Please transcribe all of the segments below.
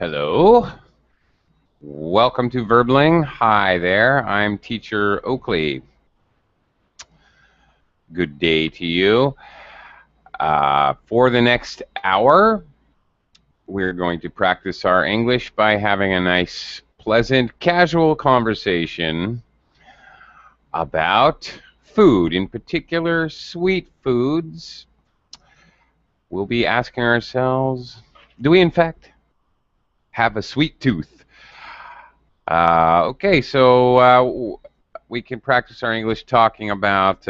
Hello. Welcome to Verbling. Hi there. I'm Teacher Oakley. Good day to you. For the next hour, we're going to practice our English by having a nice, pleasant, casual conversation about food, in particular, sweet foods. We'll be asking ourselves, do we in fact have a sweet tooth? Okay, so we can practice our English talking about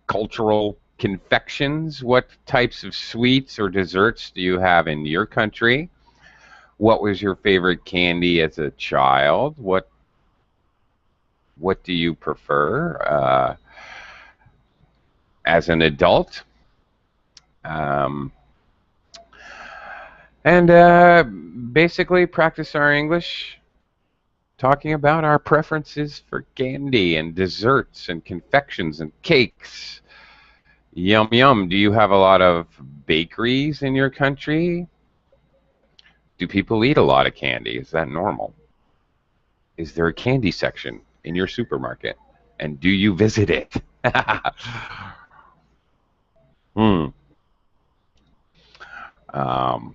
cultural confections. What types of sweets or desserts do you have in your country? What was your favorite candy as a child? What do you prefer as an adult? Um, and basically practice our English talking about our preferences for candy and desserts and confections and cakes. Yum yum. Do you have a lot of bakeries in your country? Do people eat a lot of candy? Is that normal? Is there a candy section in your supermarket? And do you visit it? hmm. um,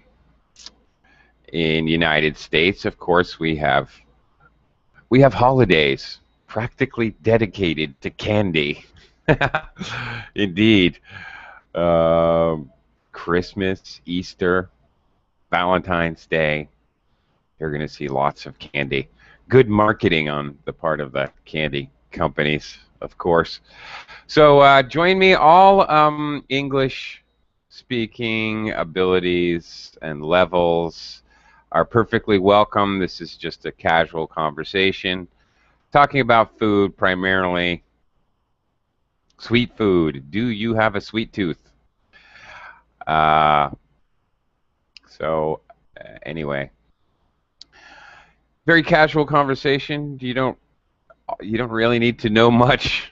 in United States, of course, we have holidays practically dedicated to candy. Indeed. Um, Christmas, Easter, Valentine's Day. You're going to see lots of candy. Good marketing on the part of the candy companies, of course. So join me, all English speaking abilities and levels are perfectly welcome. This is just a casual conversation talking about food, primarily sweet food. Do you have a sweet tooth? Uh, so anyway, very casual conversation. You don't really need to know much.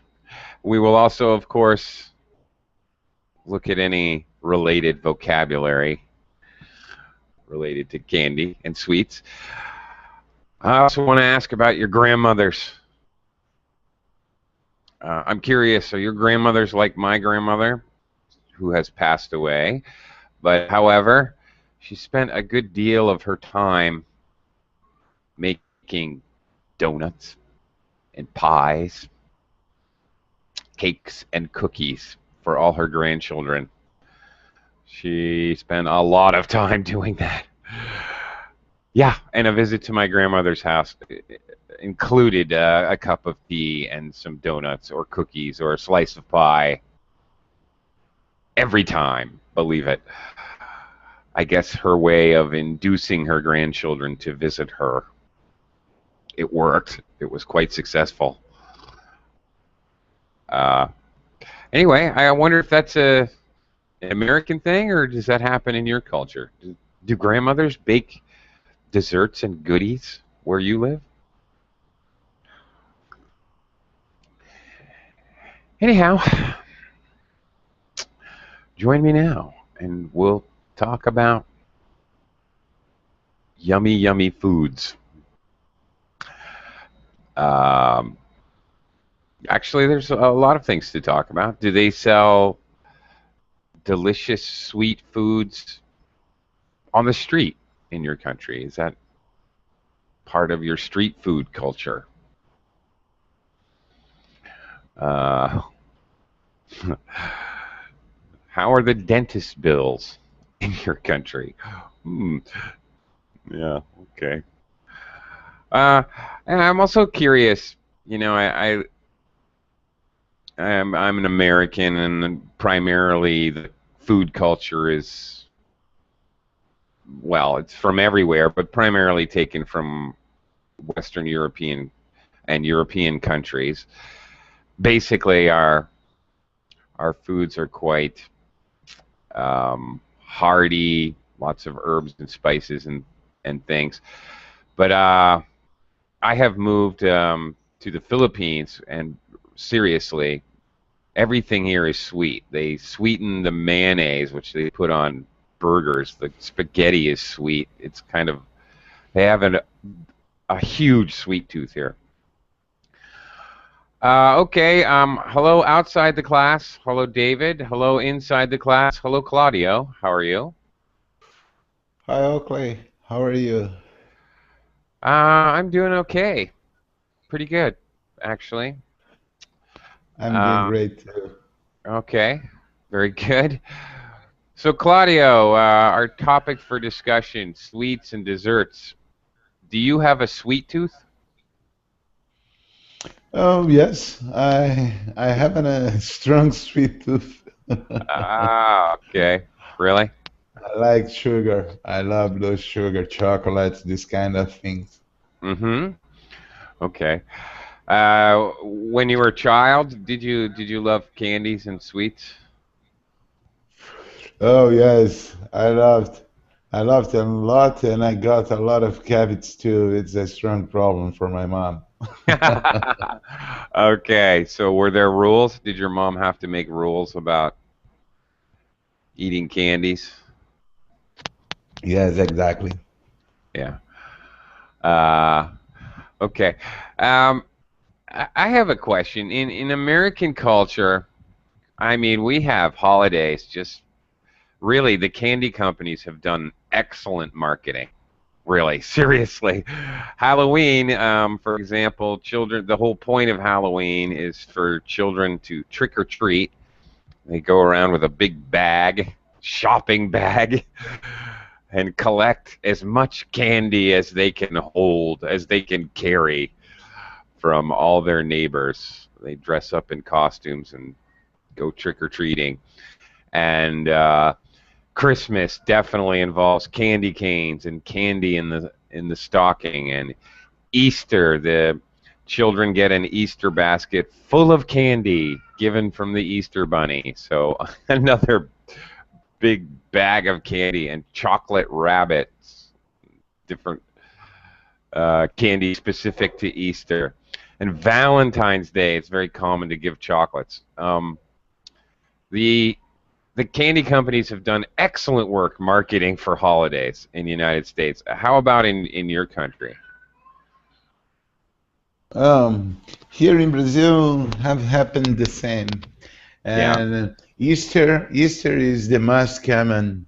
We will also, of course, look at any related vocabulary related to candy and sweets. I also want to ask about your grandmothers. I'm curious, are your grandmothers like my grandmother, who has passed away? But however, she spent a good deal of her time making donuts and pies, cakes and cookies for all her grandchildren. She spent a lot of time doing that. Yeah, and a visit to my grandmother's house included a cup of tea and some donuts or cookies or a slice of pie every time, believe it. I guess her way of inducing her grandchildren to visit her. It worked. It was quite successful. Uh, anyway, I wonder if that's an American thing, or does that happen in your culture? Do grandmothers bake desserts and goodies where you live? Anyhow, join me now, and we'll talk about yummy, yummy foods. Um, Actually, there's a lot of things to talk about. Do they sell delicious sweet foods on the street in your country? Is that part of your street food culture? Uh, how are the dentist bills in your country? Hmm. Yeah. Okay. Uh, and I'm also curious. You know, I'm an American, and primarily the food culture is, well, it's from everywhere, but primarily taken from Western European and European countries. Basically, our foods are quite hearty, lots of herbs and spices and things. But I have moved to the Philippines, and seriously, everything here is sweet. They sweeten the mayonnaise, which they put on burgers. The spaghetti is sweet. It's kind of They have a huge sweet tooth here. Okay. Hello outside the class. Hello, David. Hello inside the class. Hello, Claudio. How are you? Hi, Oakley. How are you? I'm doing okay. Pretty good, actually. I'm doing Uh, great too. okay. Very good. So, Claudio, our topic for discussion, sweets and desserts. Do you have a sweet tooth? Oh, yes, I have a strong sweet tooth. Ah, okay. Really? I like sugar. I love those sugar chocolates, this kind of things. Mm-hmm. Okay. When you were a child, did you love candies and sweets? Oh, yes, I loved them a lot, and I got a lot of cavities too. It's a strong problem for my mom. Okay, so were there rules? Did your mom have to make rules about eating candies? Yes, exactly. Yeah. Uh, okay. Um, I have a question. In American culture, I mean, we have holidays. Just really, the candy companies have done excellent marketing. Really, seriously. Halloween, for example, children. The whole point of Halloween is for children to trick or treat. They go around with a big bag, shopping bag, and collect as much candy as they can hold, as they can carry from all their neighbors. They dress up in costumes and go trick or treating. And Christmas definitely involves candy canes and candy in the stocking. And Easter, the children get an Easter basket full of candy given from the Easter bunny. So another big bag of candy and chocolate rabbits, different candy specific to Easter. And Valentine's Day, it's very common to give chocolates. The the candy companies have done excellent work marketing for holidays in the United States. How about in your country? Um, Here in Brazil have happened the same. Yeah. And Easter is the most common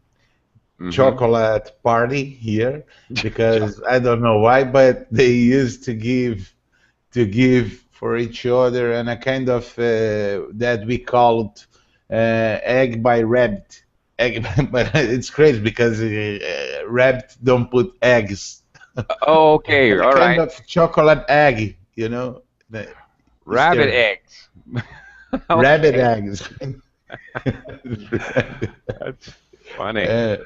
Mm-hmm. chocolate party here because I don't know why, but they used to give for each other and a kind of that we called egg by rabbit. Egg, but it's crazy because rabbit don't put eggs. Oh, okay. And a All kind right. of chocolate egg, you know, the Rabbit Easter eggs. rabbit Okay. eggs. That's funny. uh,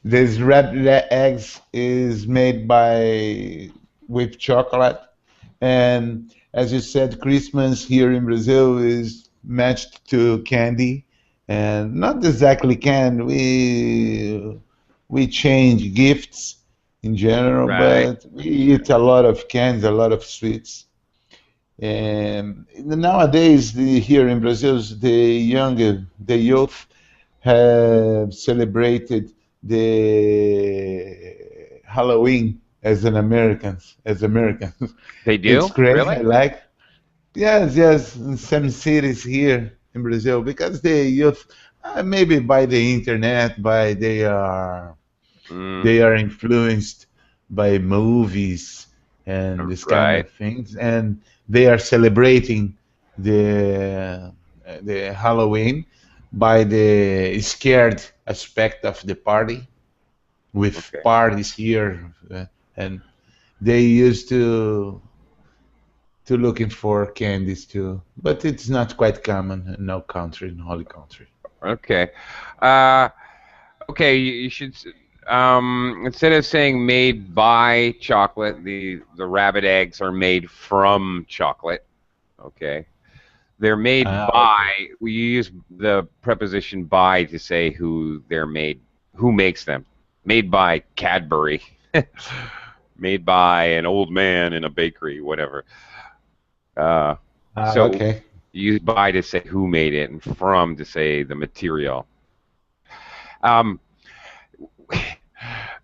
This red eggs is made by with chocolate, and as you said, Christmas here in Brazil is matched to candy, and not exactly candy. We change gifts in general, Right. but we eat a lot of candy, a lot of sweets. And nowadays, here in Brazil, the youth have celebrated the Halloween as Americans. They It's do? great. I Really? like. Yes, yes, in some cities here in Brazil, because the youth, maybe by the internet, by Mm, they are influenced by movies and this kind right. of things, and they are celebrating the Halloween by the scared aspect of the party with Okay. parties here, and they used to looking for candies too, but it's not quite common in no country, in holy country. Okay. Uh, okay. You should. Instead of saying made by chocolate, the rabbit eggs are made from chocolate. Okay. They're made Ah, by. okay. We use the preposition by to say who they're made, who makes them. Made by Cadbury. Made by an old man in a bakery, whatever. Uh, Ah, so okay. you use by to say who made it, and from to say the material. Um,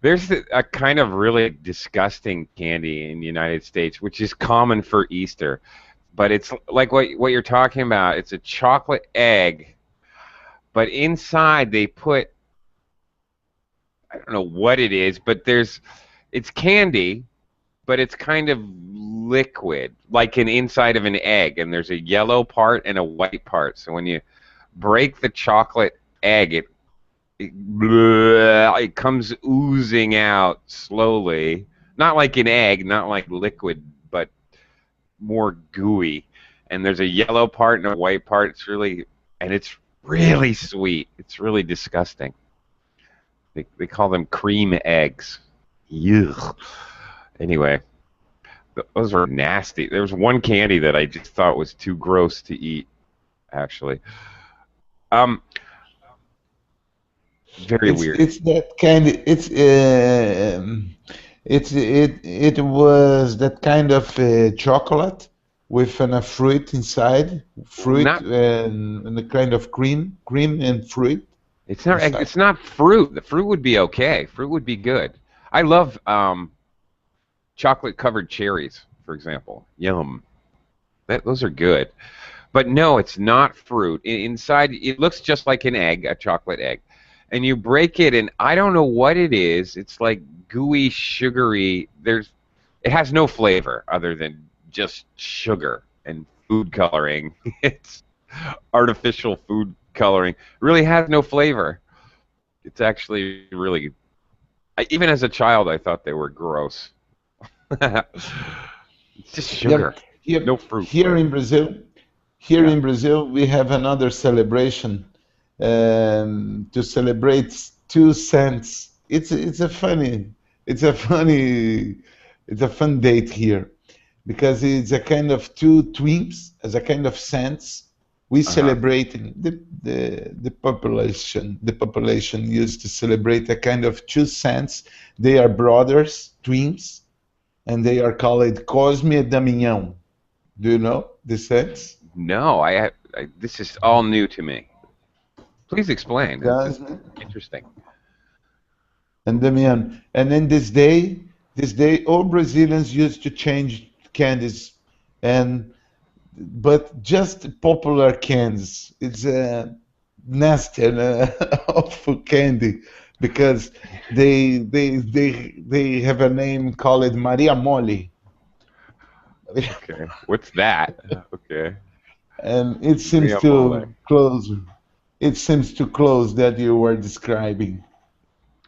There's a kind of really disgusting candy in the United States, which is common for Easter, but it's like what you're talking about. It's a chocolate egg, but inside they put, I don't know what it is, but it's candy, but it's kind of liquid, like an inside of an egg, and there's a yellow part and a white part. So when you break the chocolate egg, it comes oozing out slowly. Not like an egg, not like liquid, but more gooey. And there's a yellow part and a white part. It's really sweet. It's really disgusting. They call them cream eggs. Yuck. Anyway, those were nasty. There was one candy that I just thought was too gross to eat, actually. Um, very weird. It's that kind. It was that kind of chocolate with a fruit inside, fruit Not and a kind of cream and fruit It's not. inside. It's not fruit. The fruit would be okay. Fruit would be good. I love chocolate covered cherries, for example. Yum. Those are good. But no, it's not fruit. Inside, it looks just like an egg, a chocolate egg, and you break it, and I don't know what it is. It's like gooey, sugary. It has no flavor other than just sugar and food coloring. It's artificial food coloring. It really has no flavor. It's actually really. Even as a child, I thought they were gross. It's just sugar, Yep. Here, no fruit here flavor. in Brazil, here Yeah. in Brazil, we have another celebration to celebrate 2 cents. It's a funny, it's a fun date here because it's a kind of two twins as a kind of cents. We Uh-huh. celebrate the population used to celebrate a kind of 2 cents. They are brothers, twins, and they are called Cosme e Damião. Do you know the sense? No, this is all new to me. Please explain. This is Cosme interesting. and Damião. And in this day, all Brazilians used to change candies, and but just popular candies. It's a nasty and awful candy because they have a name called Maria Mole, Okay. What's that? Okay. and it seems Maria Mole. to close. It seems to close that you were describing.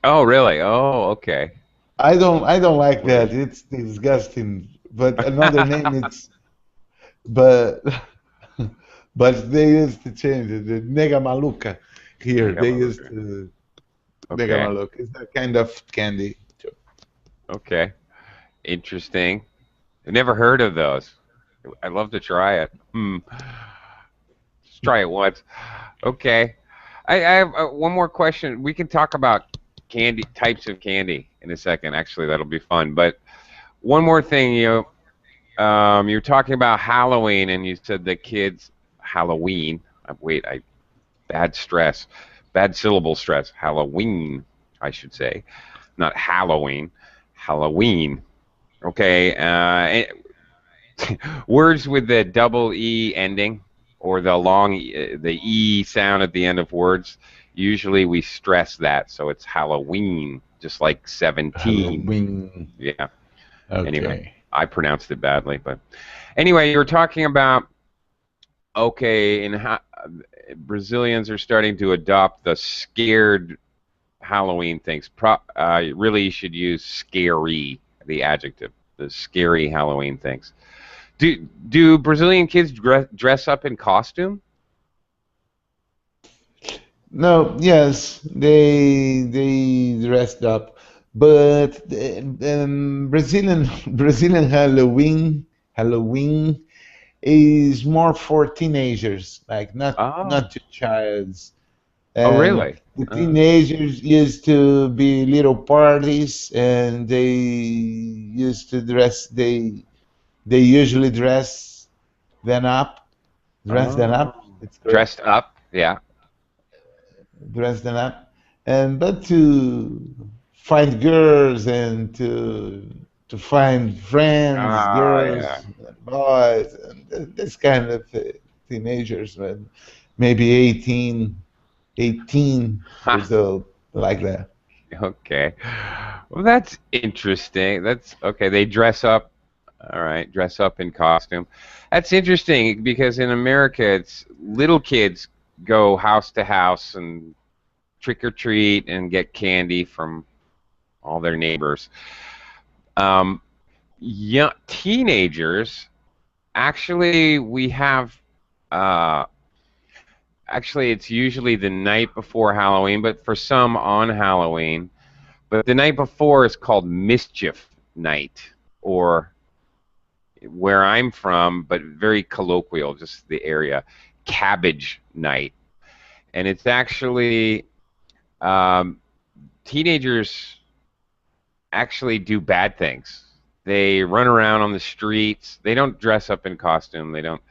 Oh, really? Oh, okay. I don't like Weird. that. It's disgusting. But another name it's but but they used to change it. The Nega Maluca here. Maria They used Mole. to Nega Okay. Maluca. It's that kind of candy. Okay. Interesting. I've never heard of those. I'd love to try it. Just try it once. Okay. I have one more question. We can talk about candy types of candy in a second. Actually, that'll be fun. But one more thing, you're talking about Halloween, and you said the kids Halloween. Wait, bad stress, bad syllable stress. Halloween, I should say, not Halloween. Halloween. Okay. Words with the double E ending or the E sound at the end of words. Usually we stress that, so it's Halloween, just like 17. Halloween. Yeah. Anyway, Okay. I pronounced it badly, but anyway, you were talking about okay, Brazilians are starting to adopt the scared Halloween things. Really, you should use scary, the adjective, the scary Halloween things. Do Brazilian kids dress up in costume? No, yes, they dressed up, but Brazilian Brazilian Halloween is more for teenagers, like not Oh, to childs. oh, And really? the Uh, teenagers used to be little parties, and they used to dress. They usually dress them oh, up. It's correct. dressed up? Yeah. Dress them up, and but to find girls and to find friends, Ah, yeah. girls, boys, and this kind of teenagers, man, maybe 18 Ha, years old, like that. okay. Well, that's interesting. That's okay. They dress up. All right, dress up in costume. That's interesting because in America, it's little kids go house to house and trick or treat and get candy from all their neighbors. Um, young teenagers, actually, we have. Uh, Actually, it's usually the night before Halloween, but for some on Halloween. But the night before is called Mischief Night, or where I'm from, but very colloquial, just the area, Cabbage Night. And it's actually um, teenagers actually do bad things. They run around on the streets. They don't dress up in costume. They don't.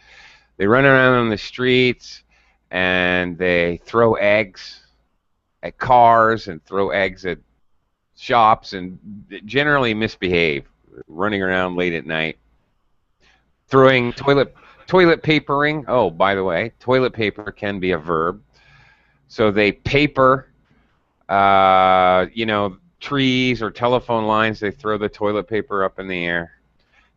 They run around on the streets and they throw eggs at cars and throw eggs at shops and generally misbehave, running around late at night, throwing toilet papering. Oh, by the way, toilet paper can be a verb. So they paper, trees or telephone lines. They throw the toilet paper up in the air,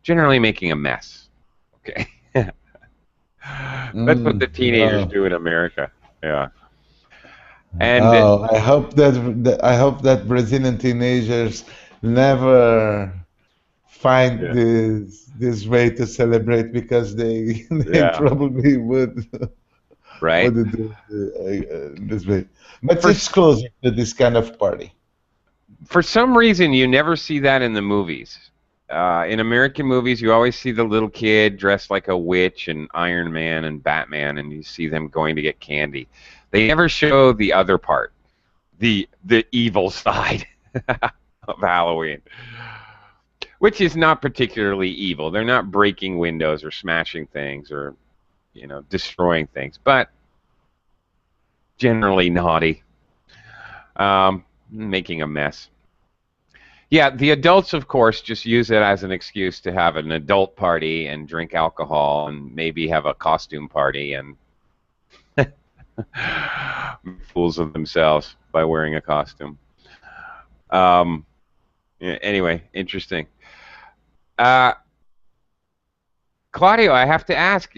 generally making a mess. Okay, that's what the teenagers Oh, do in America. Yeah, and oh, I hope that Brazilian teenagers never find yeah, this way to celebrate because they they yeah, probably right. would do this way. But For it's closer to this kind of party. for some reason, you never see that in the movies. In American movies, you always see the little kid dressed like a witch and Iron Man and Batman, and you see them going to get candy. They never show the other part, the evil side of Halloween, which is not particularly evil. They're not breaking windows or smashing things or destroying things, but generally naughty, making a mess. Yeah, the adults, of course, just use it as an excuse to have an adult party and drink alcohol and maybe have a costume party and make fools of themselves by wearing a costume. Um, yeah, anyway, interesting. Uh, Claudio, I have to ask: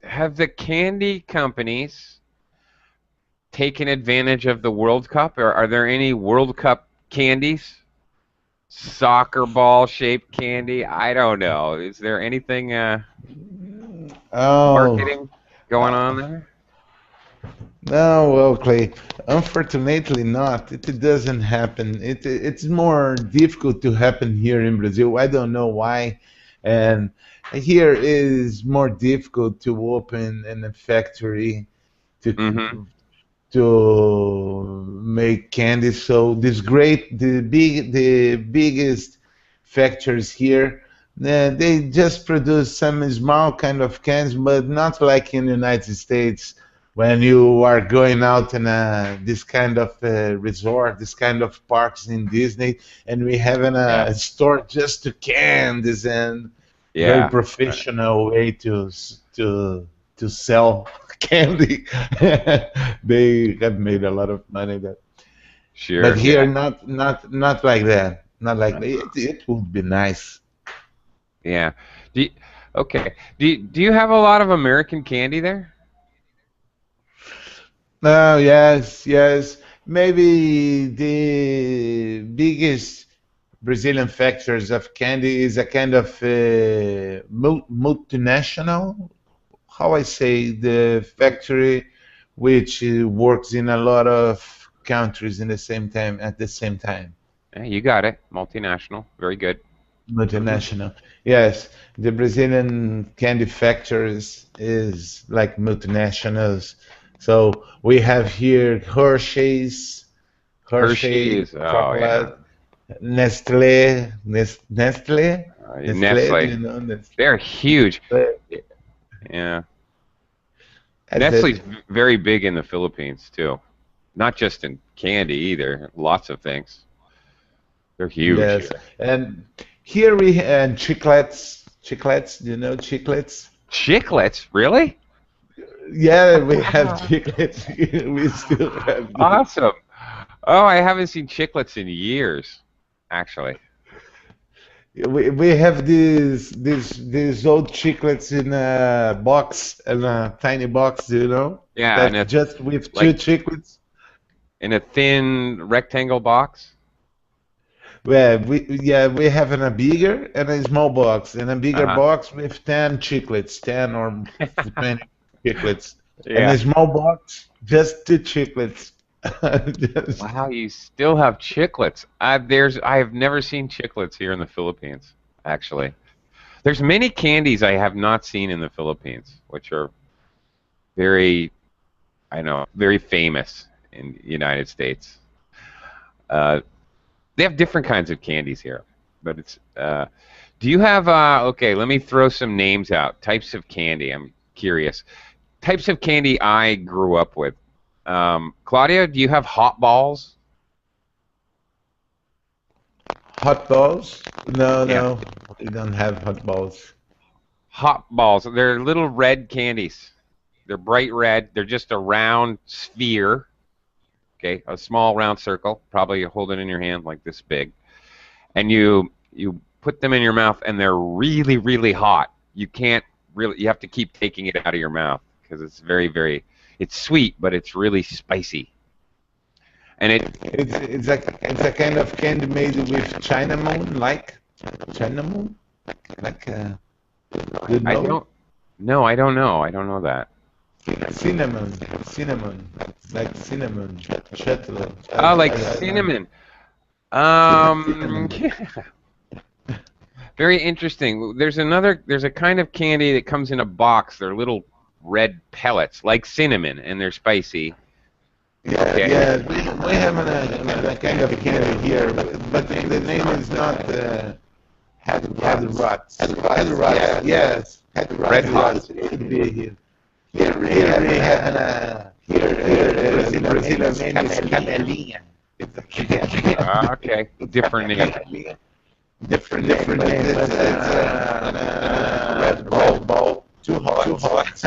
have the candy companies taken advantage of the World Cup, or are there any World Cup candies? Soccer ball shaped candy? I don't know. Is there anything Oh, marketing going on there? no, well, Clay, unfortunately not. It doesn't happen. It's more difficult to happen here in Brazil. I don't know why. And here is more difficult to open in a factory to Mm-hmm. to make candy. So the biggest factories here, they just produce some small kind of cans, but not like in the United States when you are going out in this kind of resort, this kind of parks in Disney, and we have Yeah. a store just to candies and very Yeah. Right. professional way to sell candy. They have made a lot of money that, but Sure. here Yeah. not like that. Not like that. It would be nice. Yeah. Do you, okay. Do you have a lot of American candy there? Oh yes, yes. Maybe the biggest Brazilian factories of candy is a kind of multinational. How I say the factory which works in a lot of countries in the same time at the same time. Yeah, you got it. Multinational. Very good. Hmm. Multinational. Yes, the Brazilian candy factories is like multinationals. So we have here Hershey Hershey's. Oh yeah. chocolate, Nestle. Do Nestle. you know Nestle? They're huge. Yeah. That's Nestle's it. very big in the Philippines too. Not just in candy either. Lots of things. They're huge Yes, here. and here we and chiclets. Chiclets, do you know chiclets? Chiclets, really? Yeah, we have chiclets here. We still have them. Awesome. Oh, I haven't seen chiclets in years, actually. We have these old chiclets in a box, in a tiny box, do you know? Yeah, and That a just with two like chiclets. in a thin rectangle box. Well, we have in a bigger and a small box. In a bigger Uh-huh. box with 10 chiclets, 10 or 20 chiclets. And a Yeah. small box, just two chiclets. Just, Wow, you still have chiclets. I have never seen chiclets here in the Philippines, actually. There's many candies I have not seen in the Philippines, which are very, I know, very famous in the United States. Uh, they have different kinds of candies here, but it's. Do you have? Okay, let me throw some names out. Types of candy. I'm curious. Types of candy I grew up with. Claudia, do you have hot balls? hot balls? No, Yeah. no, we don't have hot balls. Hot balls. They're little red candies. They're bright red. They're just a round sphere. Okay, a small round circle. Probably you hold it in your hand like this big, and you put them in your mouth, and they're really really hot. You can't really. You have to keep taking it out of your mouth because it's very very. It's sweet, but it's really spicy. And it. It's a kind of candy made with cinnamon, like cinnamon, like you I know, don't. No, I don't know. I don't know that. cinnamon, cinnamon, like cinnamon, chocolate, Oh, like cinnamon. cinnamon. Very interesting. There's a kind of candy that comes in a box. They're little red pellets, like cinnamon, and they're spicy. Yeah, Okay. yeah, we have a kind of candy here, but the name is not head rots. Head rots, yes. Head rots, Red hot. yes, it could be here. Here we have here in Brazil the name is canelinha. It's a candy. Okay. Different name. Canelinha. Different name, but it's red ball, too hot,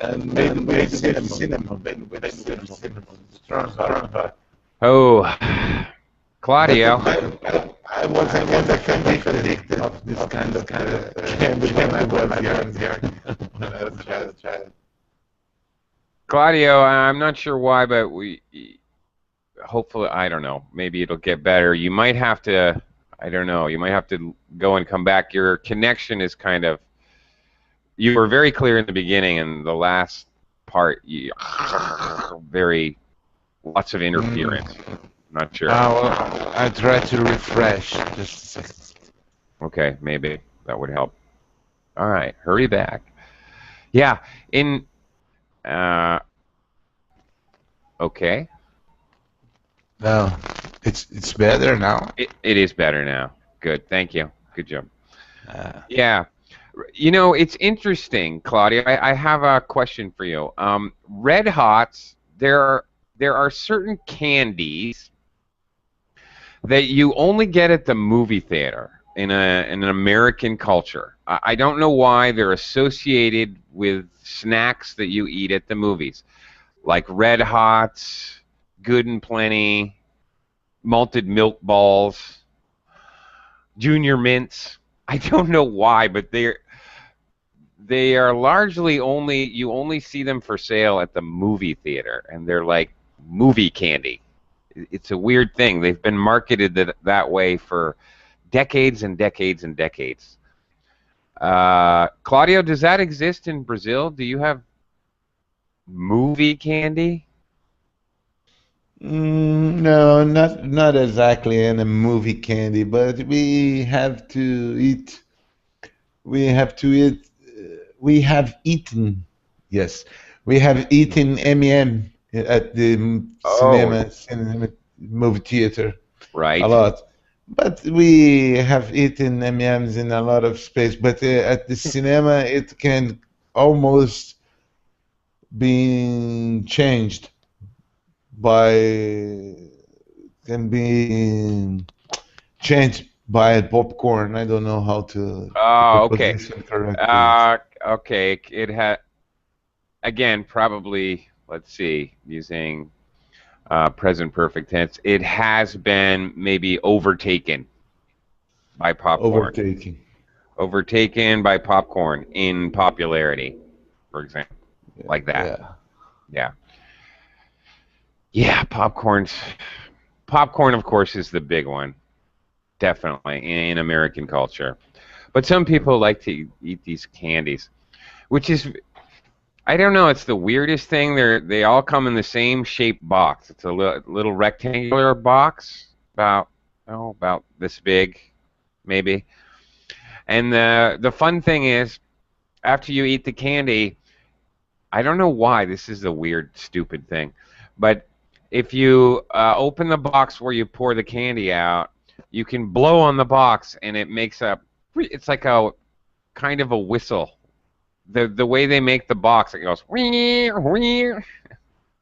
and made with cinnamon, strong hot. Oh, But Claudio. I was a addicted of this kind of candy when I was young, when I was a child. Claudio, I'm not sure why, but we hopefully, I don't know, maybe it'll get better. You might have to, I don't know, you might have to go and come back. Your connection is kind of, you were very clear in the beginning, and the last part, very, lots of interference. Not sure. I try to refresh. Just a second. Okay, maybe that would help. All right, hurry back. Yeah, in, uh, okay. No, it's better now. It is better now. Good, thank you. Good job. Uh, Yeah. You know, it's interesting, Claudia. I have a question for you. Red Hots, there are certain candies that you only get at the movie theater in an American culture. I don't know why they're associated with snacks that you eat at the movies, like Red Hots, Good and Plenty, malted milk balls, Junior Mints. I don't know why, but they are largely only you only see them for sale at the movie theater, and they're like movie candy. It's a weird thing. They've been marketed that way for decades and decades and decades. Claudio, does that exist in Brazil? Do you have movie candy? no, not exactly in a movie candy, but we have to eat. We have to eat. We have eaten. Yes, we have eaten M&M at the Oh, cinema movie theater a right. lot. But we have eaten M&Ms in a lot of space. But at the cinema, it can almost be changed by can be changed by popcorn. I don't know how to Oh, okay. position correctly. Uh, okay. It had again probably. Let's see, using present perfect tense. It has been maybe overtaken by popcorn. Overtaking. Overtaken by popcorn in popularity, for example, like that. Yeah. Yeah. Yeah, popcorn of course is the big one, definitely in American culture. But some people like to eat these candies, which is I don't know, it's the weirdest thing. They all come in the same shaped box. It's a little rectangular box about about this big maybe. And the fun thing is after you eat the candy, I don't know why this is a weird, stupid thing, but if you open the box where you pour the candy out, you can blow on the box and it makes it's like a kind of a whistle. The way they make the box, it goes wee wee.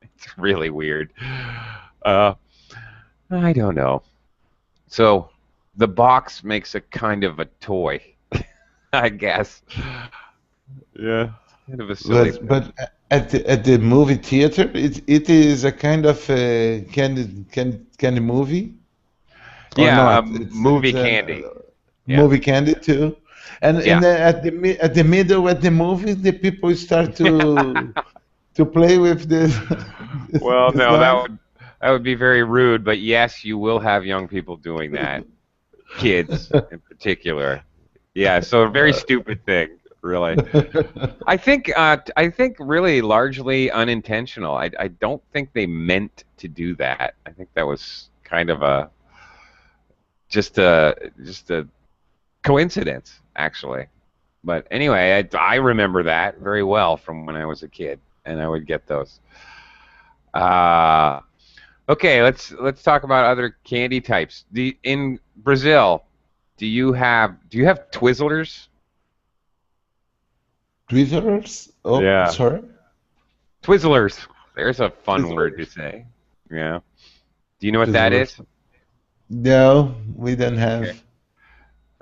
It's really weird. Uh, I don't know. So the box makes a kind of a toy, I guess. Yeah, kind of a silly thing. But at the movie theater, it is a kind of candy movie or Yeah, not? It's movie a candy. Yeah, movie candy too. And yeah. then at the middle of the movie, the people start to play with this Well, this no, knife. that would be very rude, but yes, you will have young people doing that, kids in particular. Yeah, so a very stupid thing, really. I think really largely unintentional. I don't think they meant to do that. I think that was kind of a just a coincidence, actually. But anyway, I remember that very well from when I was a kid, and I would get those. Uh, okay, let's talk about other candy types. In Brazil, do you have Twizzlers? Twizzlers? Oh, Yeah. sorry. Twizzlers. There's a fun word to Twizzlers. say. Yeah. Do you know what that Twizzlers. is? No, we don't Okay. have.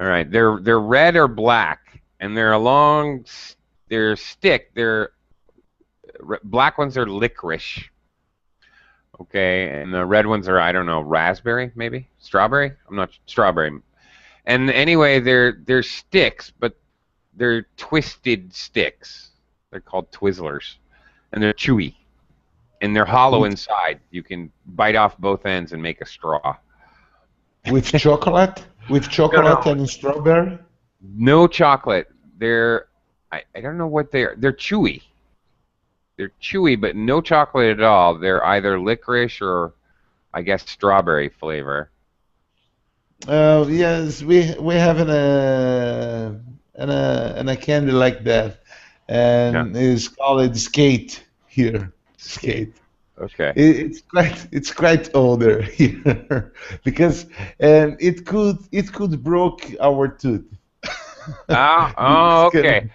All right. They're red or black, and they're a long. They're stick. Black ones are licorice. Okay, and the red ones are I don't know raspberry maybe strawberry. I'm not strawberry. And anyway, they're sticks, but they're twisted sticks. They're called Twizzlers, and they're chewy, and they're hollow With inside. You can bite off both ends and make a straw. with chocolate? With No, chocolate no. and strawberry? No chocolate. I don't know what they are. They're chewy. They're chewy, but no chocolate at all. They're either licorice or I guess strawberry flavor. Yes, we have an a candy like that, Yeah. and it's called skate here. Skate. Skate. Okay. It's quite older here because it could broke our tooth. Oh, It's okay.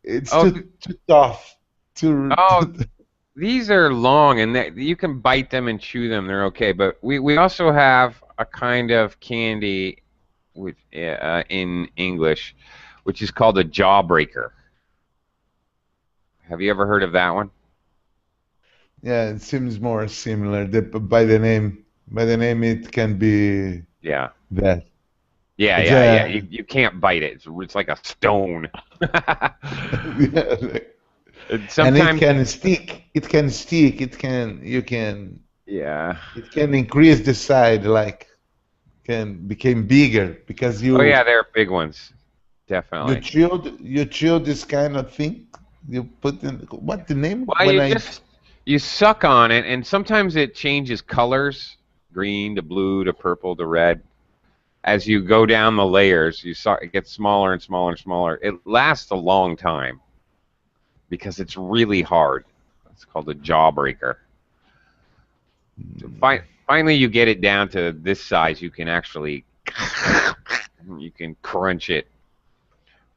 it's Oh, too tough to, oh, these are long, and you can bite them and chew them. They're okay, but we also have a kind of candy with in English, which is called a jawbreaker. Have you ever heard of that one? yeah, it seems more similar. By the name it can be Yeah. that. Yeah, It's yeah, yeah. a You can't bite it. It's like a stone. yeah, And and it sometimes, can stick. It can stick. yeah. It can increase the size, like can become bigger because Oh, you yeah, they're big ones, you definitely. chilled you chilled this kind of thing. You put in what the name Well, when I you suck on it, and sometimes it changes colors, green to blue to purple to red. As you go down the layers, it gets smaller and smaller and smaller. It lasts a long time because it's really hard. It's called a jawbreaker. So finally, you get it down to this size. You can actually you can crunch it,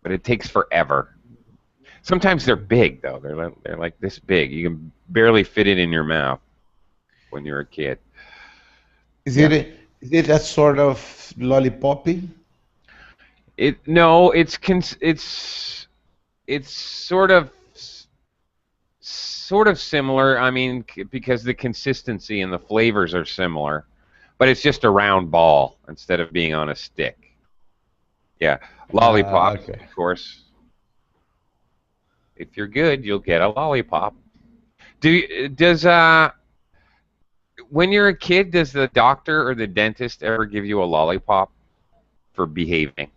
but it takes forever. Sometimes they're big though. They're like this big. You can barely fit it in your mouth. when you're a kid. Is Yeah. it a sort of lollipoppy? It no, it's sort of similar. I mean, because the consistency and the flavors are similar, but it's just a round ball instead of being on a stick. Yeah, lollipops, Okay. of course. If you're good, you'll get a lollipop. Does when you're a kid, does the doctor or the dentist ever give you a lollipop for behaving?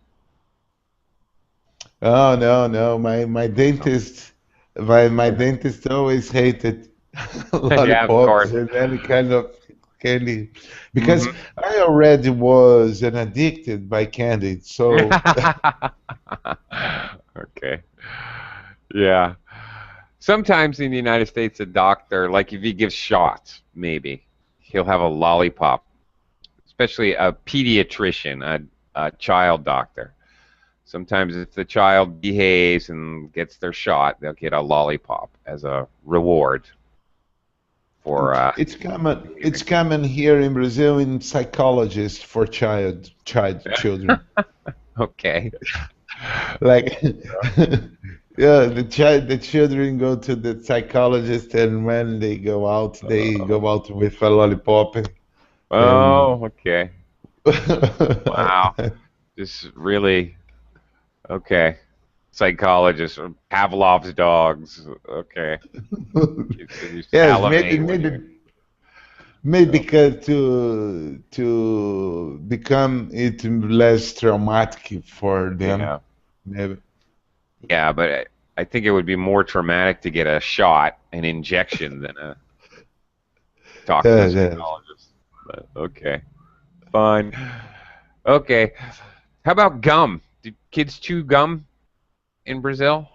Oh no, no, my Oh. dentist, my dentist always hated Yeah, of lollipops course. and any kind of candy because Hmm. I already was an addicted by candy. So Okay. Yeah. Sometimes in the United States, a doctor, like if he gives shots, maybe he'll have a lollipop, especially a pediatrician, a child doctor. Sometimes if the child behaves and gets their shot, they'll get a lollipop as a reward for it's behaving. common here in Brazil in psychologists for children. Okay. Like, yeah, the children go to the psychologist, and when they go out with a lollipop, and Oh, okay. Wow. Just really okay. Psychologists, or Pavlov's dogs. Okay. You yes, salivate when you're. maybe because to become it less traumatic for them. Yeah. Maybe. Yeah, but I think it would be more traumatic to get a shot, an injection, than a talk to a Yeah. psychologist. But okay, fine. Okay. How about gum? Do kids chew gum in Brazil?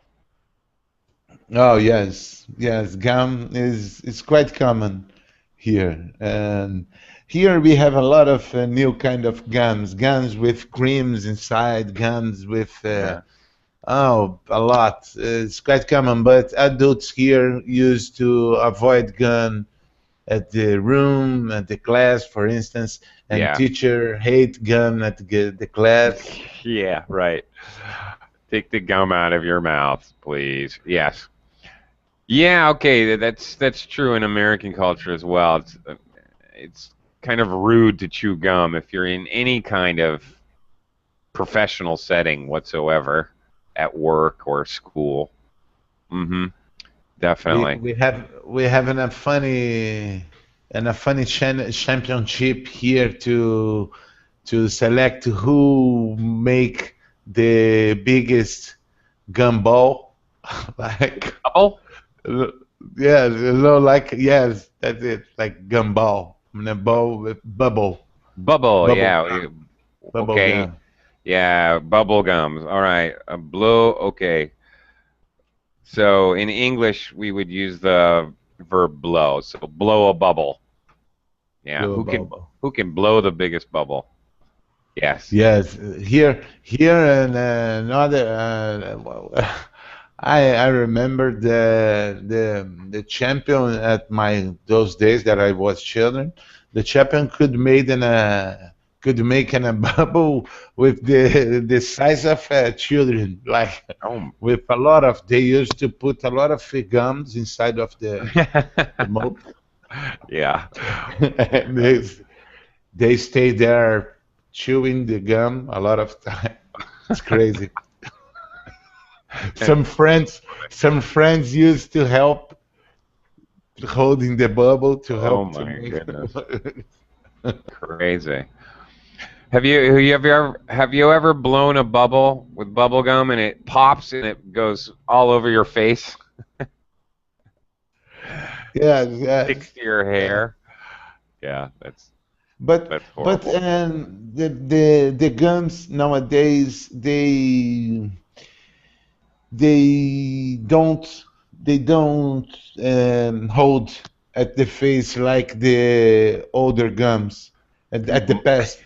Oh yes, yes. Gum is quite common here, and here we have a lot of new kind of gums. Gums with creams inside. Gums with Yeah. oh, a lot. It's quite common, but adults here used to avoid gum at the room, at the class, for instance, and Yeah. teacher hate gum at the class. Yeah, right. Take the gum out of your mouth, please. Yes. Yeah, okay, that's true in American culture as well. It's kind of rude to chew gum if you're in any kind of professional setting whatsoever, at work or school. Hmm. Definitely. We have a funny championship here to select who make the biggest gumball. Like, Bubble? yeah, like, yes, that's it, like gumball. I mean, a ball with Bubble, bubble yeah. gum, bubble Okay. gum. Yeah, bubble gums. All right. Blow, okay. So in English, we would use the verb blow. So blow a bubble. Yeah. Blow a bubble. Who can blow the biggest bubble? Yes. Yes, here and another. Well, I remember the champion at my those days that I was children. The champion could make an a bubble with the size of children, like Oh. with a lot of. They used to put a lot of gums inside of the mold, Yeah. and they stay there chewing the gum a lot of time. It's crazy. Some friends, some friends used to help holding the bubble to Oh help to my make. goodness. Crazy. Have you ever blown a bubble with bubble gum and it pops and it goes all over your face, Yes, sticks yes. to your Uh, hair? Yeah, but that's horrible. the gums nowadays they they don't hold at the face like the older gums at the past.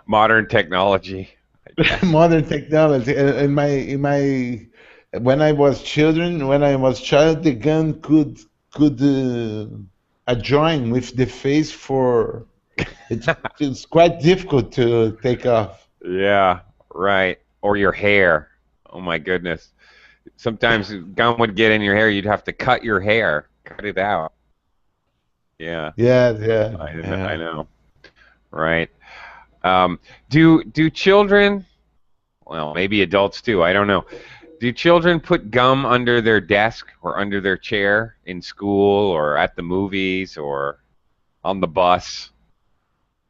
Modern technology, I guess. Modern technology. In my when I was child, the gun could adjoin with the face for it's quite difficult to take off. Yeah, right. Or your hair. Oh my goodness. Sometimes gum would get in your hair. You'd have to cut your hair, cut it out. Yeah, Yeah, yeah, I yeah. know. Right. Do children, well, maybe adults too, I don't know. Do children put gum under their desk or under their chair in school or at the movies or on the bus?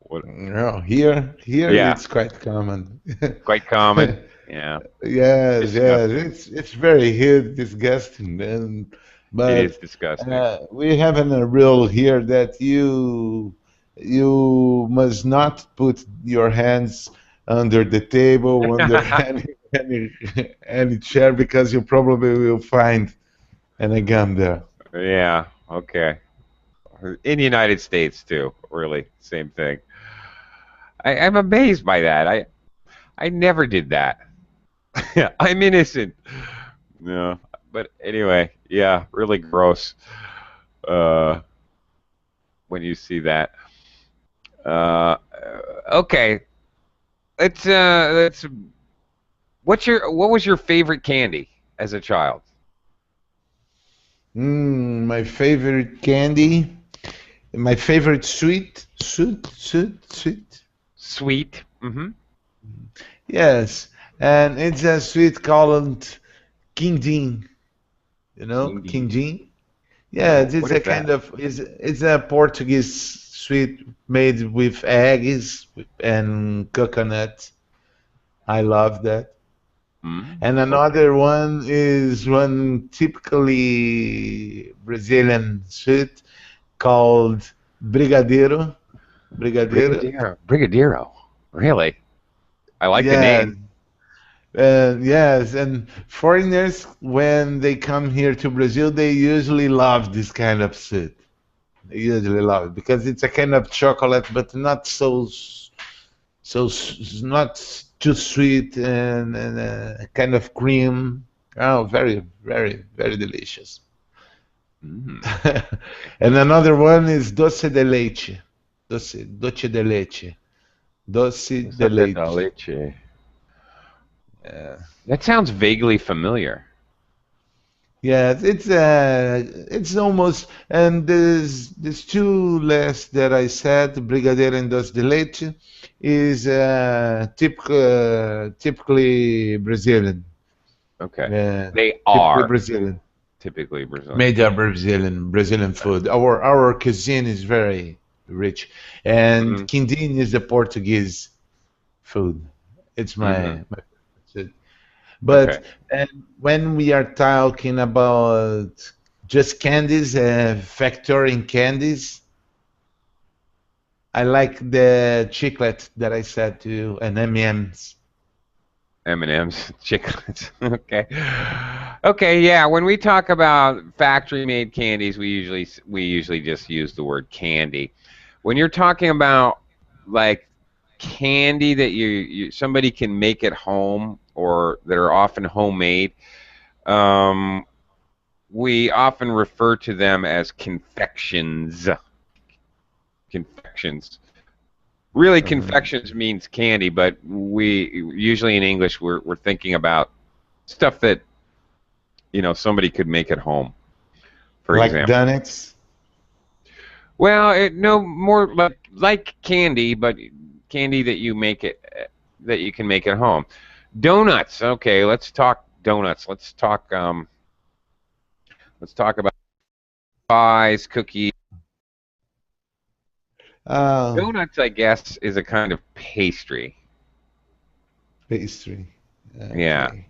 What, No, here yeah, it's quite common. quite common. Yeah, Yes, yes, disgusting. it's very here disgusting, and It is but disgusting. we have a rule here that you must not put your hands under the table, under any chair, because you probably will find an gum there. Yeah, okay. In the United States too, really, same thing. I'm amazed by that. I never did that. I'm innocent. No, but anyway, yeah, really gross. Uh, when you see that. Uh, okay, let's. What was your favorite candy as a child? My favorite candy, my favorite sweet. Sweet. Mm-hmm. Yes, and it's a sweet called quindim. You know, Candy. quindim. Yeah, No, it's what a is kind that? of it's a Portuguese sweet made with eggs and coconut. I love that. And Okay. another one is one typically Brazilian sweet called brigadeiro. Brigadeiro. Brigadeiro. Brigadeiro. Really? I like the Yeah, name. yes, and foreigners, when they come here to Brazil, they usually love this kind of sweet. They usually love it because it's a kind of chocolate, but not not too sweet and kind of cream. Oh, very, very, very delicious. Mm. And another one is doce de leite. Doce de leite. Doce de Santa da leite. leche. Yeah. That sounds vaguely familiar. Yes, it's almost, and there's two less that I said, Brigadeiro and Doce de Leite, is typically Brazilian. Okay. Yeah, They typically are Brazilian. typically Brazilian. Made of Brazilian food. Our cuisine is very rich, and Mm-hmm. quindim is the Portuguese food. It's Mm-hmm. my food. Okay. But and when we are talking about just candies, factoring candies, I like the chiclet that I said to you and M&Ms. M&M's, chiclets. Okay. Okay, yeah, when we talk about factory-made candies, we usually just use the word candy. When you're talking about like candy that somebody can make at home or that are often homemade, um, we often refer to them as confections. Confections. Really, Uh-huh. confections means candy, but we usually in English we're thinking about stuff that somebody could make at home, for Like example. donuts. Well, no more like candy, but candy that that you can make at home. Donuts. Okay, let's talk donuts. Let's talk about pies, cookies. Oh, Donuts, I guess, is a kind of pastry. pastry. Yeah. Okay.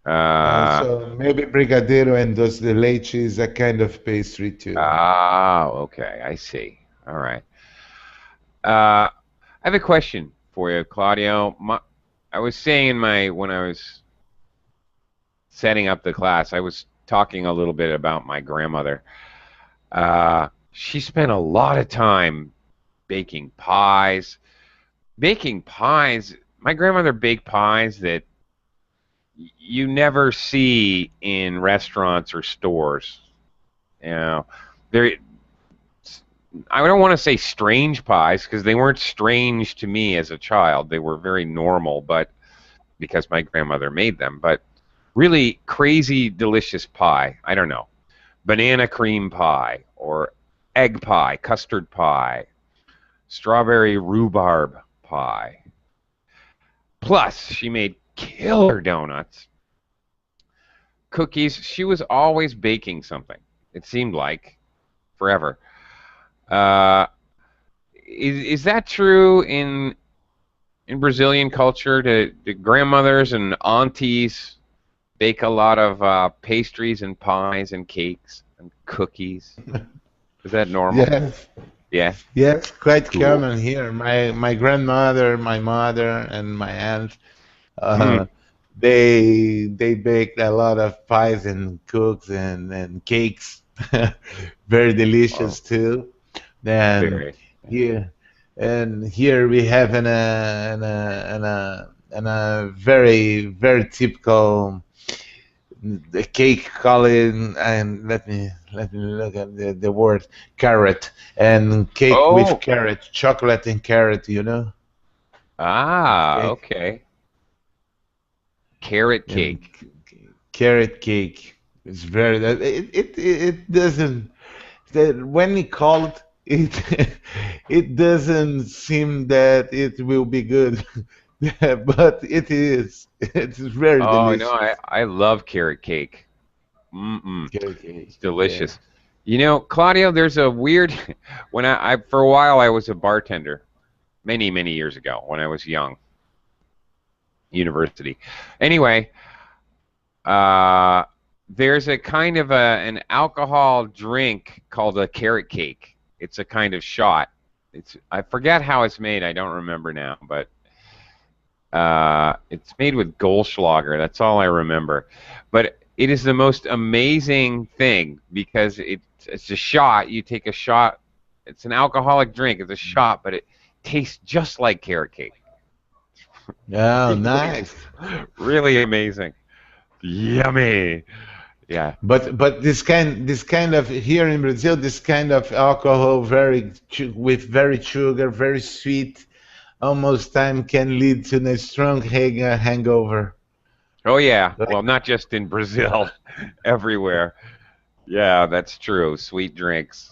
Uh, So maybe brigadeiro and doce de leite is a kind of pastry too. okay, I see. All right. I have a question for you, Claudio. I was saying when I was setting up the class, I was talking a little bit about my grandmother. She spent a lot of time baking pies. Baking pies. My grandmother baked pies that you never see in restaurants or stores. You know, there. I don't want to say strange pies because they weren't strange to me as a child. They were very normal, but because my grandmother made them. But really crazy delicious pie. I don't know. Banana cream pie or egg pie, custard pie, strawberry rhubarb pie. Plus, she made killer donuts, cookies. She was always baking something. It seemed like forever. Uh, is that true in Brazilian culture? Do grandmothers and aunties bake a lot of pastries and pies and cakes and cookies? Is that normal? Yes, Yeah. yes, quite Cool. common here. My grandmother, my mother, and my aunt, Mm. uh, they bake a lot of pies and cooks and cakes. Very Oh, delicious too. Then very. here and here we have an a very typical the cake calling and let me look at the word carrot and cake with Oh. carrot, chocolate and carrot, Ah. cake Okay. Carrot and cake. carrot cake. It's very it doesn't that when you call it it doesn't seem that it will be good. But it is. It's very Oh no, I delicious. I love carrot cake. Mm-mm. Carrot It's cake. Yeah. delicious. You know, Claudio, there's a weird when I for a while I was a bartender many years ago when I was young, university. Anyway, uh, there's a kind of an alcohol drink called a carrot cake. It's a kind of shot. It's I forget how it's made. I don't remember now, but it's made with Goldschlager. That's all I remember. But it is the most amazing thing because it's a shot. You take a shot. It's an alcoholic drink. It's a shot, but it tastes just like carrot cake. Oh, Really, nice. really amazing. Yummy. Yeah. But this kind of here in Brazil, this kind of alcohol with very sugar, very sweet, almost time can lead to a strong hangover. Oh yeah. Well, Like not just in Brazil, everywhere. Yeah, that's true. Sweet drinks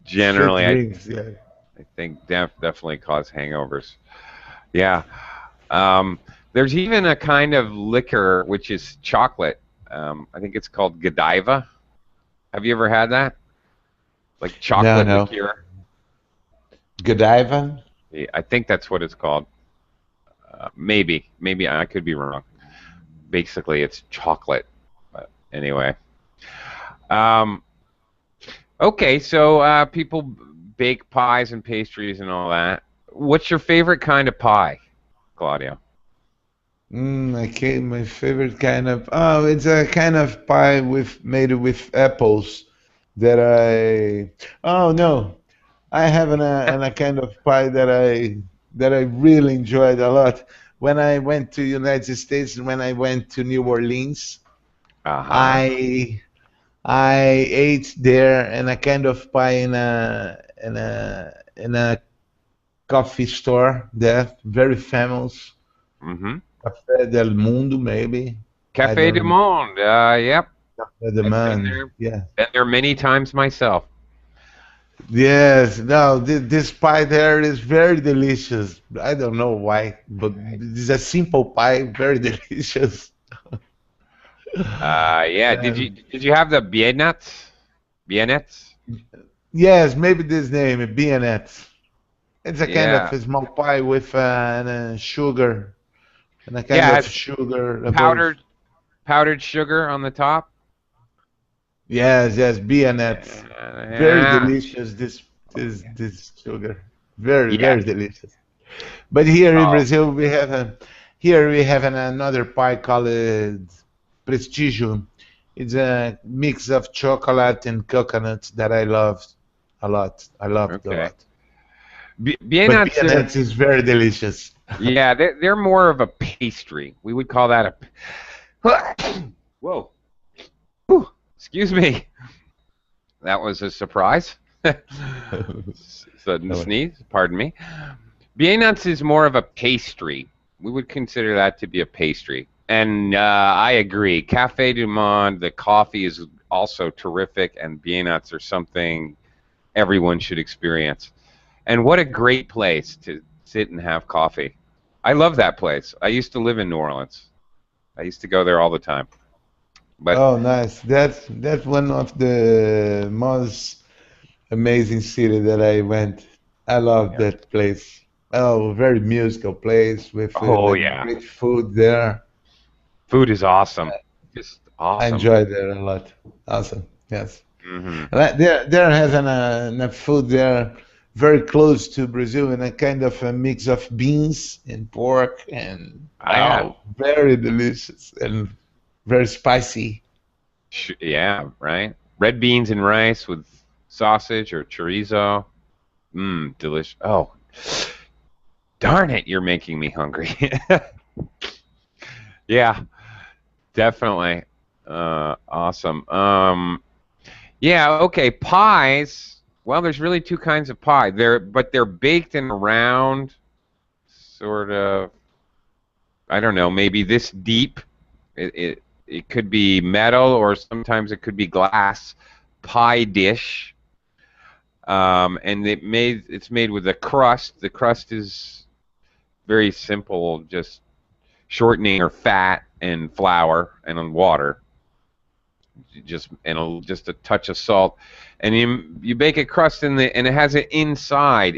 sweet generally, drinks. Yeah. I think definitely cause hangovers. Yeah. Um, there's even a kind of liquor which is chocolate. I think it's called Godiva. Have you ever had that? Like No, chocolate no. liqueur? Godiva? Yeah, I think that's what it's called. Maybe I could be wrong. Basically, it's chocolate. But anyway. Um, okay, so people bake pies and pastries and all that. What's your favorite kind of pie, Claudio? Okay, my favorite kind of it's a kind of pie made with apples that I oh no, I have a kind of pie that I really enjoyed a lot when I went to United States and when I went to New Orleans. Uh-huh. I I ate there and a kind of pie in a coffee store there, very famous, Mm-hmm. Café del Mundo maybe. I Cafe don't du remember. Monde. Yep. The I've been man, there. yeah. Been there many times myself. Yes, no, this pie there is very delicious. I don't know why, but it's a simple pie, very delicious. Yeah. Um, Did you have the Biennats? Biennats? yes, maybe this name, Bianet. It's a kind of Yeah. a small pie with sugar and a kind Yeah, it of has sugar above. powdered sugar on the top. Yes, yes, Bianet. Very Yeah. delicious. This sugar, very Yeah. very delicious. But here in Oh, Brazil, we have another pie called Prestigio. It's a mix of chocolate and coconut that I loved a lot. I loved a okay. lot. But Biennats are, peanuts is very delicious. yeah, they're more of a pastry. We would call that a Whoa. Whew. Excuse me. That was a surprise. Sudden sneeze, pardon me. Viennots is more of a pastry. We would consider that to be a pastry. And I agree. Cafe du Monde, the coffee is also terrific, and Viennots are something everyone should experience. And what a great place to sit and have coffee. I love that place. I used to live in New Orleans. I used to go there all the time. But Oh, nice. That's one of the most amazing city that I went. I love yeah. that place. Oh, very musical place with Oh the yeah, great food there. food is awesome. Just I awesome. enjoyed it a lot. Awesome. Yes. Hmm. There has a food there very close to Brazil and a kind of a mix of beans and pork and Yeah. oh, very delicious and very spicy. Yeah, right. Red beans and rice with sausage or chorizo. Mmm, delicious. Oh, darn it, you're making me hungry. Yeah, definitely. Awesome. Yeah, okay, pies. Well, there's really two kinds of pie. They're baked in a round, sort of, I don't know, maybe this deep. It could be metal or sometimes it could be glass pie dish. And it's made with a crust. The crust is very simple, just shortening or fat and flour and water, just a touch of salt, and you bake a crust and it has it inside.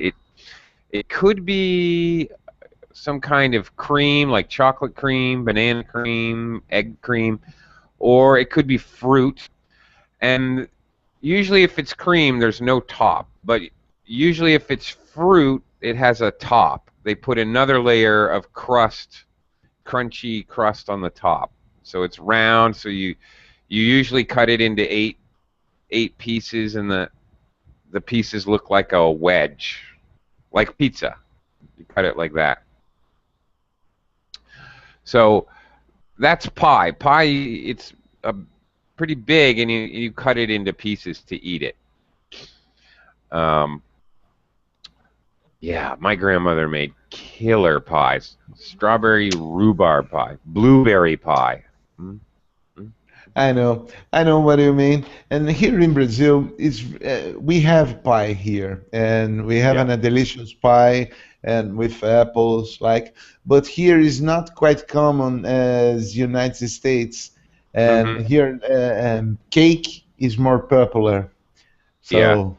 It could be some kind of cream like chocolate cream, banana cream, egg cream, or it could be fruit. And usually if it's cream, there's no top, but usually if it's fruit, it has a top. They put another layer of crust, crunchy crust on the top. So it's round, so you usually cut it into eight pieces, and the pieces look like a wedge, like pizza. You cut it like that. So that's pie. Pie, it's a pretty big, and you cut it into pieces to eat it. Um, yeah, my grandmother made killer pies. Strawberry rhubarb pie, blueberry pie. Mm, mm, I know what you mean. And here in Brazil, we have pie here, and we have yeah. a delicious pie and with apples, like. But here is not quite common as United States, and Hmm. here cake is more popular. Yeah. So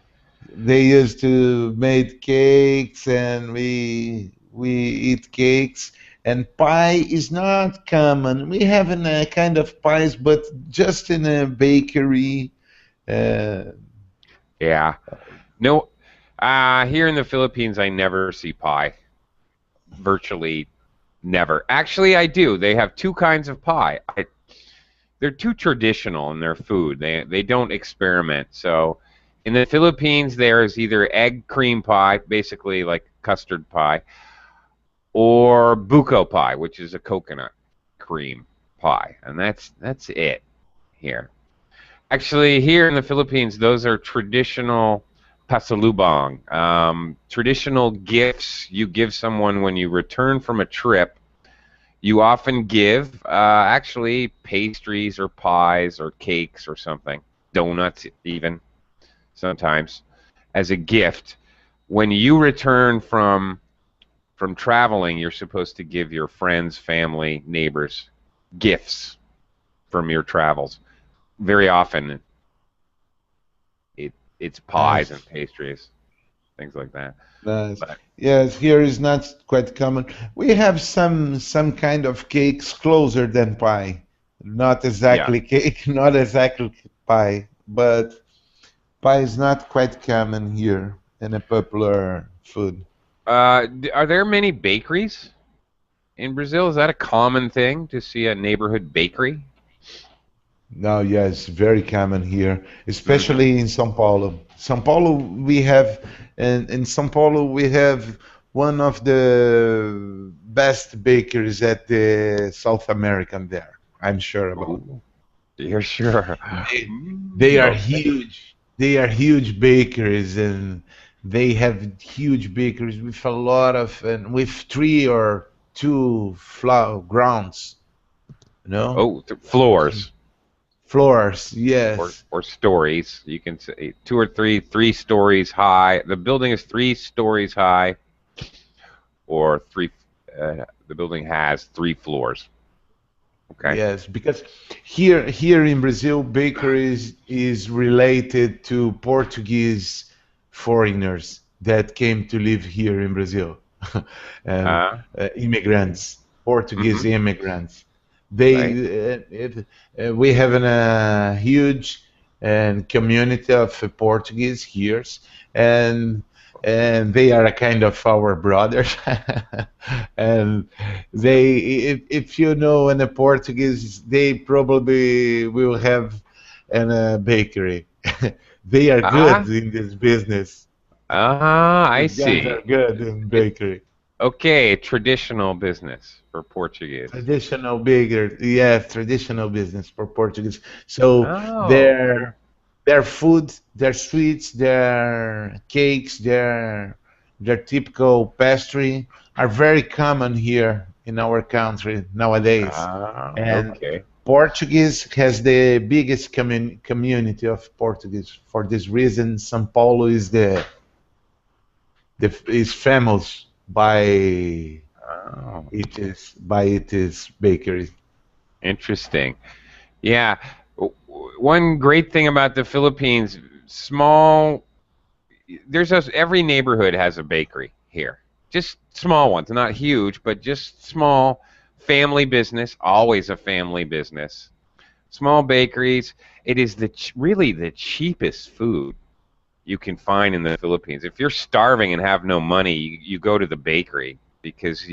they used to make cakes, and we eat cakes. And pie is not common. We have a kind of pies, but just in a bakery. Uh, Yeah. No. Here in the Philippines, I never see pie. Virtually never. Actually, I do. They have two kinds of pie. They're too traditional in their food. They don't experiment. So in the Philippines, there's either egg cream pie, basically like custard pie, or buko pie, which is a coconut cream pie, and that's it here. Actually, here in the Philippines, those are traditional pasalubong, traditional gifts you give someone when you return from a trip. You often give actually pastries or pies or cakes or something, donuts even sometimes, as a gift. When you return from traveling, you're supposed to give your friends, family, neighbors gifts from your travels. Very often, it's pies and nice, pastries, things like that. nice. But Yes, here is not quite common. We have some kind of cakes closer than pie. Not yeah, exactly cake, not exactly pie, but pie is not quite common here and a popular food. are there many bakeries in Brazil? Is that a common thing to see a neighborhood bakery? No, yes, very common here, Hmm. especially in São Paulo. São Paulo, we have, in São Paulo, we have one of the best bakeries at the South American there. I'm sure about. Ooh, you're sure? They are Okay. huge. they are huge bakeries, and they have huge bakeries with a lot of, and with three or two flour grounds, you know, Oh, floors floors. Yes, or stories. You can say two or three stories high. The building is 3 stories high, or three. The building has 3 floors. Okay. yes, because here in Brazil, bakeries is related to Portuguese foreigners that came to live here in Brazil, and immigrants, Portuguese Mm-hmm. immigrants. Right. We have a huge and community of Portuguese here, and and they are a kind of our brothers. And they, if you know in the Portuguese, they probably will have a bakery. They are good Ah. in this business. I These guys are see. good in It, bakery. okay, traditional business for Portuguese. Traditional baker, yes, traditional business for Portuguese. So Oh. their food, their sweets, their cakes, their typical pastry are very common here in our country nowadays. And Okay. Portuguese has the biggest community of Portuguese. For this reason, São Paulo is famous Oh, by its bakery. interesting. Yeah. One great thing about the Philippines, small, every neighborhood has a bakery here. Just small ones, not huge, but just small family business, always a family business. Small bakeries. It is really the cheapest food you can find in the Philippines. If you're starving and have no money, you go to the bakery because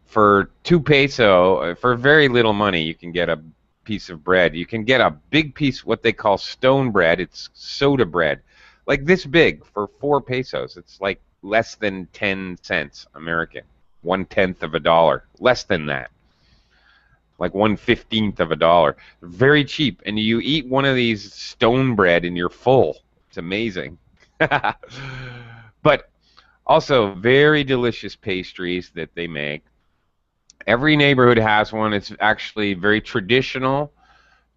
for 2 peso, for very little money, you can get a piece of bread. You can get a big piece, what they call stone bread. It's soda bread, like this big for 4 pesos. It's like less than 10 cents American, 1/10 of a dollar, less than that, like 1/15 of a dollar. Very cheap, and you eat one of these stone bread and you're full. It's amazing. But also very delicious pastries that they make. Every neighborhood has one. It's actually very traditional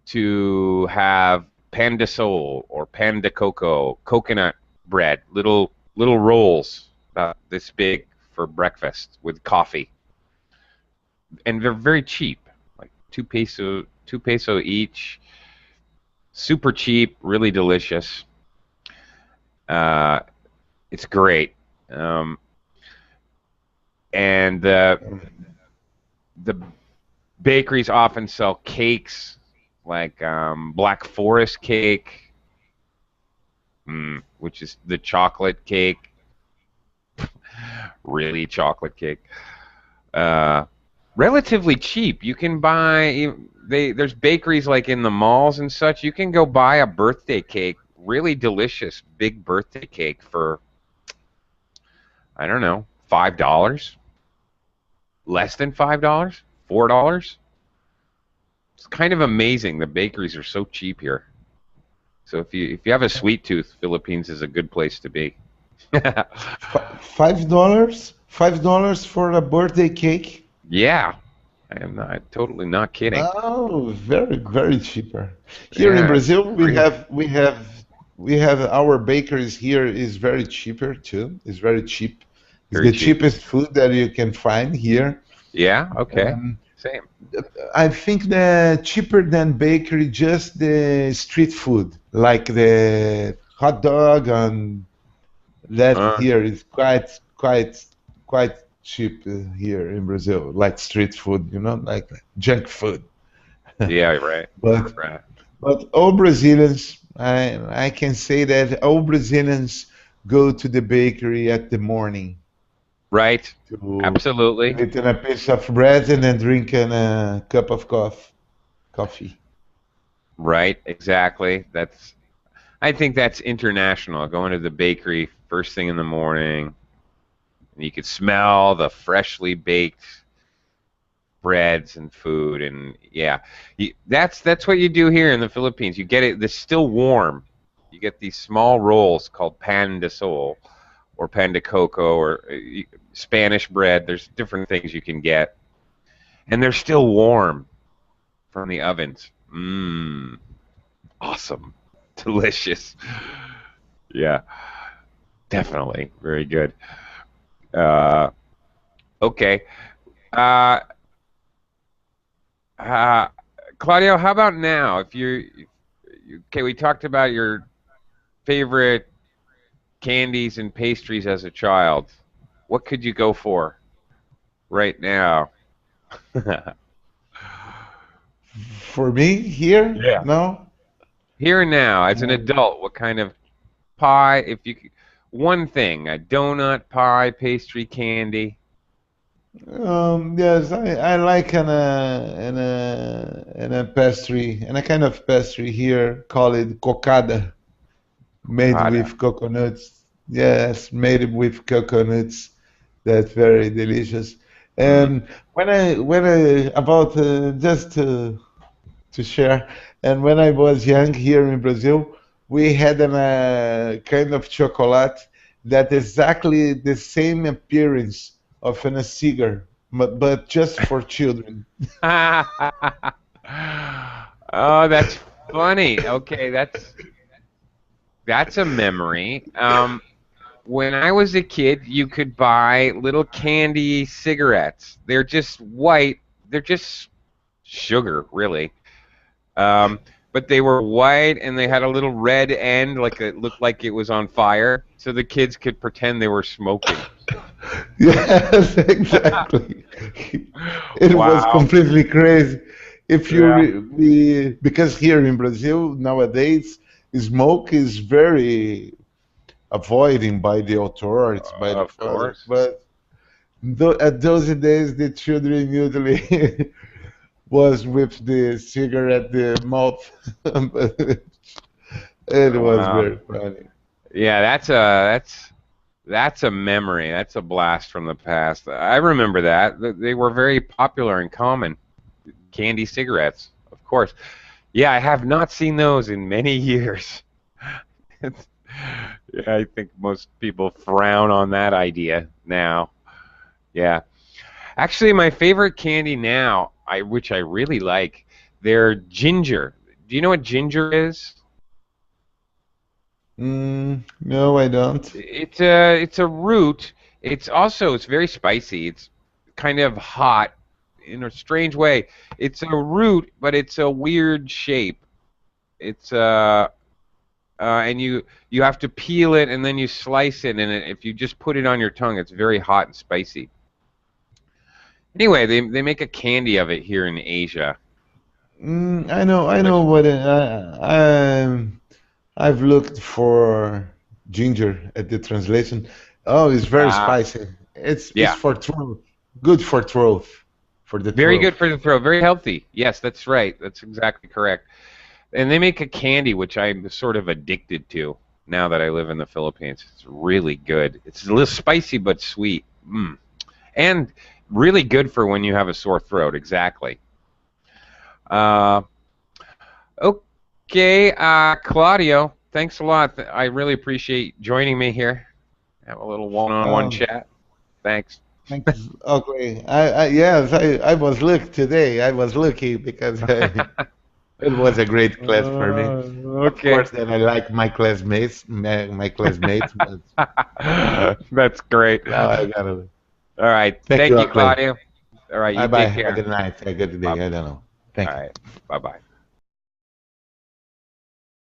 to have pan de sol or pan de coco, coconut bread, little rolls about this big for breakfast with coffee, and they're very cheap, like 2 peso each. Super cheap, really delicious. Uh, it's great. Um, and the bakeries often sell cakes like Black Forest cake, which is the chocolate cake, really chocolate cake. Uh, Relatively cheap. You can buy there's bakeries like in the malls and such. You can go buy a birthday cake, really delicious big birthday cake for I don't know, $5, less than $5, $4. It's kind of amazing. The bakeries are so cheap here. So if you have a sweet tooth, Philippines is a good place to be. $5, $5 for a birthday cake. Yeah, I am not totally not kidding. Oh, very, very cheaper. Here in Yeah, it's Brazil, great. we have our bakeries here is very cheaper too. It's very cheap. It's Very the cheap. cheapest food that you can find here. Yeah, okay. Um, Same. I think the cheaper than bakery, just the street food, like the hot dog and that Uh, here is quite cheap here in Brazil, like street food, like junk food. yeah, right. But Right. but all Brazilians, I can say that all Brazilians go to the bakery at the morning Right. to Absolutely. eat a piece of bread and then drink a cup of coffee. Right. Exactly. I think that's international. Going to the bakery first thing in the morning, and you could smell the freshly baked breads and food, and yeah, that's what you do here in the Philippines. You get it. It's still warm. You get these small rolls called pan de sol or pan de coco or Spanish bread. There's different things you can get, and they're still warm from the ovens. Mmm, awesome, delicious. Yeah, definitely very good. Uh, okay. Uh, uh, Claudio, how about now? If okay, we talked about your favorite candies and pastries as a child. What could you go for right now? For me, here, Yeah. no. Here and now, as an adult, what kind of pie? If you one thing, a donut, pie, pastry, candy. Yes, I like an a pastry, and a kind of pastry here called cocada, made Cocada. with coconuts. Yes, made with coconuts. That's very delicious. Mm. And when I about just to share, and when I was young here in Brazil, we had a kind of chocolate that exactly the same appearance of a cigar, but just for children. Oh, that's funny. Okay, that's a memory. When I was a kid, you could buy little candy cigarettes. They're just white. They're just sugar, really. Um, but they were white and they had a little red end, like it looked like it was on fire, so the kids could pretend they were smoking. Yes, exactly. It was Wow. completely crazy. If you Yeah. because here in Brazil nowadays, smoke is very avoiding by the authorities, by the Of father. course. But at those days, the children usually was with the cigarette the mouth. It was Wow. very funny. Yeah, that's a memory. That's a blast from the past. I remember that. They were very popular and common. Candy cigarettes, of course. Yeah, I have not seen those in many years. Yeah, I think most people frown on that idea now. Yeah. Actually, my favorite candy now, which I really like, they're ginger. Do you know what ginger is? No, I don't. It's a root. It's very spicy. It's kind of hot in a strange way. It's a root, but it's a weird shape. It's and you have to peel it and then you slice it, and if you just put it on your tongue, it's very hot and spicy. Anyway, they make a candy of it here in Asia. I know Delicious. what I've looked for ginger at the translation. Oh, it's very Ah, spicy. It's yeah. for throat, good for throat, for the Very throat. good for the throat. Very healthy. Yes, that's right. That's exactly correct. And they make a candy which I'm sort of addicted to now that I live in the Philippines. It's really good. It's a little spicy but sweet. Mm. And really good for when you have a sore throat. Exactly. Uh, okay, Claudio, thanks a lot. I really appreciate joining me here. Have a little one-on-one Um, chat. Thanks. Thanks. Okay. Yes, I was lucky today. I was lucky because it was a great class for me. Of Okay. course, that I like my classmates, my classmates, but That's great. now I gotta. All right. Thank you, Thank you, Oakley. Claudio. All right. Bye You bye. take Have a care. good night. Have a good day. Bye. I don't know. All Thank you. right. Bye-bye.